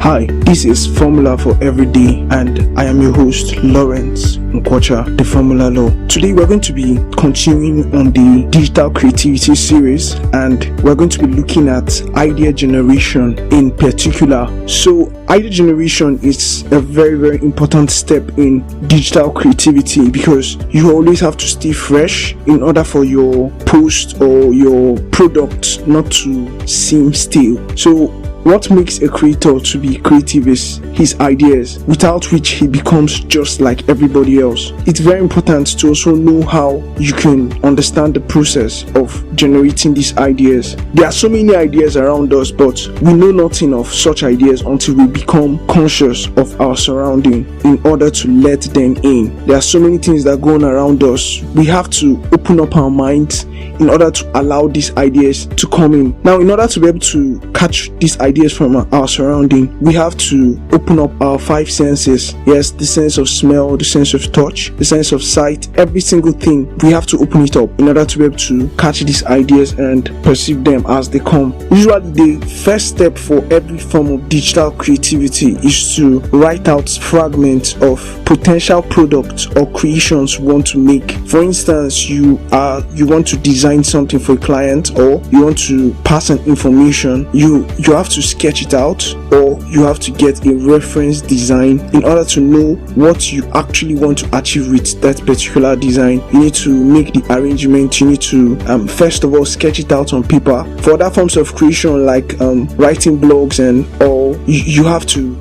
Hi, this is Formula for Everyday, and I am your host, Lawrence Nkwocha, the Formula Law. Today we're going to be continuing on the digital creativity series, and we're going to be looking at idea generation in particular. So idea generation is a very important step in digital creativity because you always have to stay fresh in order for your post or your product not to seem stale. So what makes a creator to be creative is his ideas, without which he becomes just like everybody else. It's very important to also know how you can understand the process of generating these ideas. There are so many ideas around us, but we know nothing of such ideas until we become conscious of our surrounding in order to let them in. There are so many things that go on around us. We have to open up our minds in order to allow these ideas to come in. Now, in order to be able to catch these ideas from our surrounding, we have to open up our five senses. Yes, the sense of smell, the sense of touch, the sense of sight, every single thing. We have to open it up in order to be able to catch these ideas and perceive them as they come. Usually, the first step for every form of digital creativity is to write out fragments of potential products or creations you want to make. For instance, you want to design something for a client, or you want to pass an information. You have to sketch it out, or you have to get a reference design in order to know what you actually want to achieve with that particular design. You need to make the arrangement. You need to first of all sketch it out on paper. For other forms of creation like writing blogs and all, you have to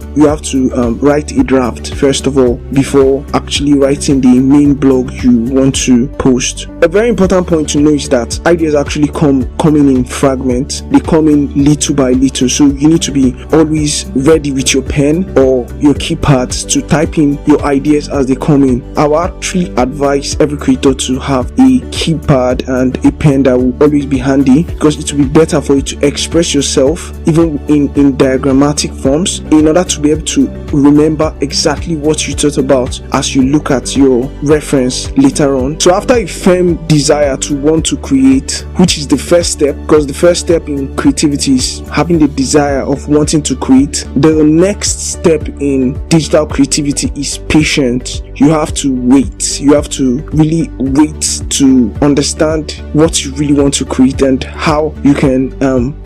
write a draft first of all before actually writing the main blog you want to post. A very important point to know is that ideas actually coming in fragments. They come in little by little, so you need to be always ready with your pen or your keypads to type in your ideas as they come in. I will actually advise every creator to have a keypad and a pen that will always be handy, because it will be better for you to express yourself even in diagrammatic forms, in order to be able to remember exactly what you thought about as you look at your reference later on. So after a firm desire to want to create, which is the first step, because the first step in creativity is having the desire of wanting to create, the next step in digital creativity is patience. You have to wait. You have to really wait to understand what you really want to create and how you can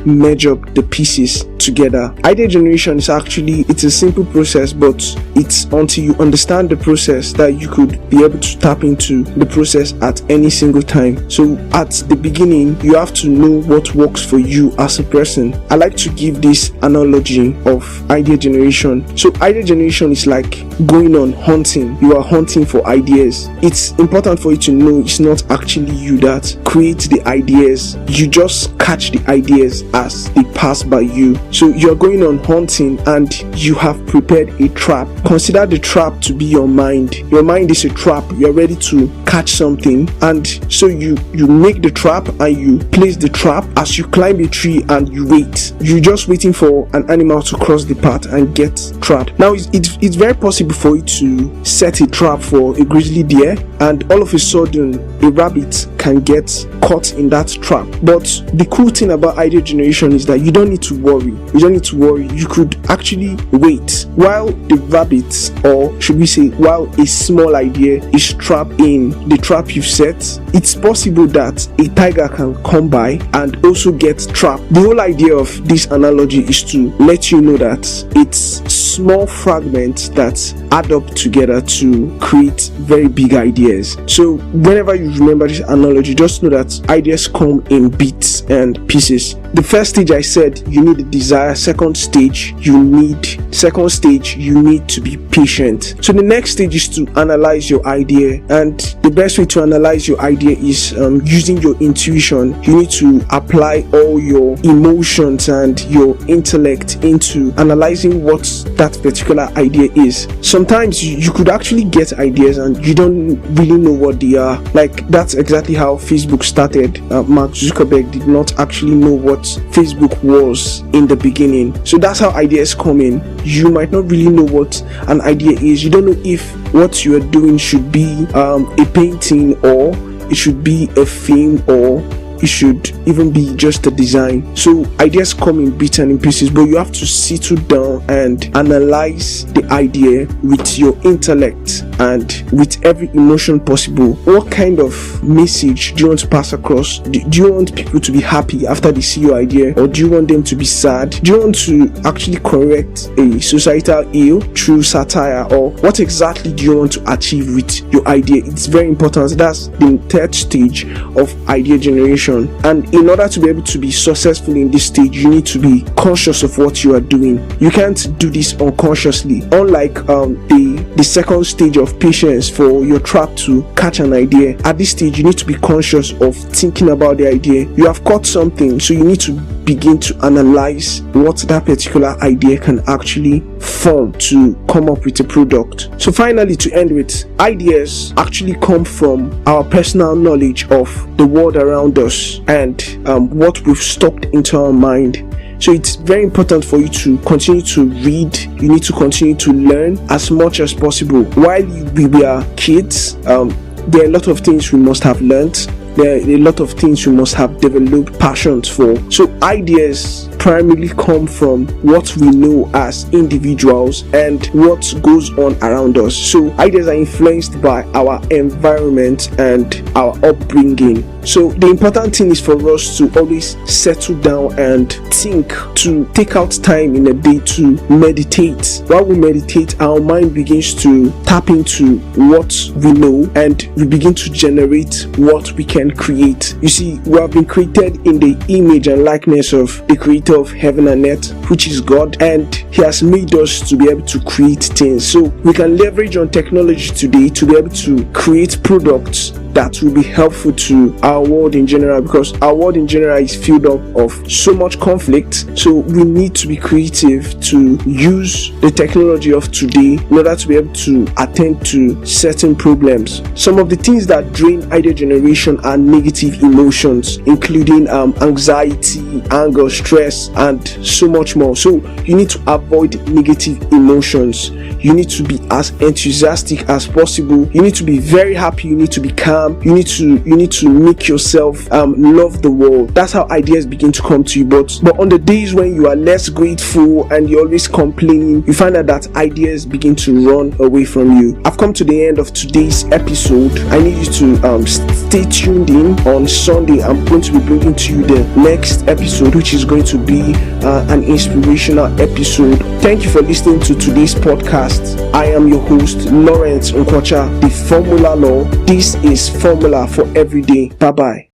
merge up the pieces together. Idea generation is it's a simple process, but it's until you understand the process that you could be able to tap into the process at any single time. So at the beginning, you have to know what works for you as a person. I like to give this analogy of idea generation. So idea generation is like going on hunting. You are hunting for ideas. It's important for you to know it's not actually you that creates the ideas. You just catch the ideas as they pass by you. So you're going on hunting and you have prepared a trap. Consider the trap to be your mind. Your mind is a trap. You're ready to catch something, and so you make the trap and you place the trap. As you climb a tree and you wait, you're just waiting for an animal to cross the path and get trapped. Now it's very possible for you to set a trap for a grizzly deer, and all of a sudden a rabbit can get caught in that trap. But the cool thing about idea generation is that you don't need to worry. You could actually wait while the rabbit, or should we say while a small idea is trapped in the trap you've set. It's possible that a tiger can come by and also get trapped. The whole idea of this analogy is to let you know that it's small fragments that add up together to create very big ideas. So whenever you remember this analogy, just know that ideas come in bits and pieces. The first stage I said you need a desire. Second stage you need to be patient. So the next stage is to analyze your idea, and the best way to analyze your idea is using your intuition. You need to apply all your emotions and your intellect into analyzing what that particular idea is. Sometimes you could actually get ideas and you don't really know what they are. Like, that's exactly how Facebook started. Mark Zuckerberg did not actually know what Facebook was in the beginning. So that's how ideas come in. You might not really know what an idea is. You don't know if what you are doing should be a painting, or it should be a film, or it should even be just a design. So ideas come in bits and in pieces, but you have to settle down and analyze the idea with your intellect and with every emotion possible. What kind of message do you want to pass across? Do you want people to be happy after they see your idea, or do you want them to be sad? Do you want to actually correct a societal ill through satire, or what exactly do you want to achieve with your idea? It's very important. That's the third stage of idea generation, and in order to be able to be successful in this stage, you need to be conscious of what you are doing. You can't do this unconsciously. Unlike the second stage of patience for your trap to catch an idea, at this stage you need to be conscious of thinking about the idea. You have caught something, so you need to begin to analyze what that particular idea can actually form to come up with a product. So finally, to end with, ideas actually come from our personal knowledge of the world around us and what we've stocked into our mind. So it's very important for you to continue to read. You need to continue to learn as much as possible. While we were kids, there are a lot of things we must have learned. There are a lot of things we must have developed passions for. So ideas primarily come from what we know as individuals and what goes on around us. So ideas are influenced by our environment and our upbringing. So the important thing is for us to always settle down and think, to take out time in a day to meditate. While we meditate, our mind begins to tap into what we know and we begin to generate what we can create. You see, we have been created in the image and likeness of the creator of heaven and earth, which is God, and he has made us to be able to create things. So we can leverage on technology today to be able to create products that will be helpful to our world in general, because our world in general is filled up of so much conflict. So we need to be creative to use the technology of today in order to be able to attend to certain problems. Some of the things that drain idea generation are negative emotions, including anxiety, anger, stress, and so much more. So you need to avoid negative emotions. You need to be as enthusiastic as possible. You need to be very happy. You need to be calm. You need to make yourself love the world. That's how ideas begin to come to you. But on the days when you are less grateful and you're always complaining, you find out that ideas begin to run away from you. I've come to the end of today's episode. I need you to stay tuned in. On Sunday, I'm going to be bringing to you the next episode, which is going to be an inspirational episode. Thank you for listening to today's podcast. I am your host, Lawrence Nkwocha, the Formula Law. This is Formula for Everyday. Bye bye.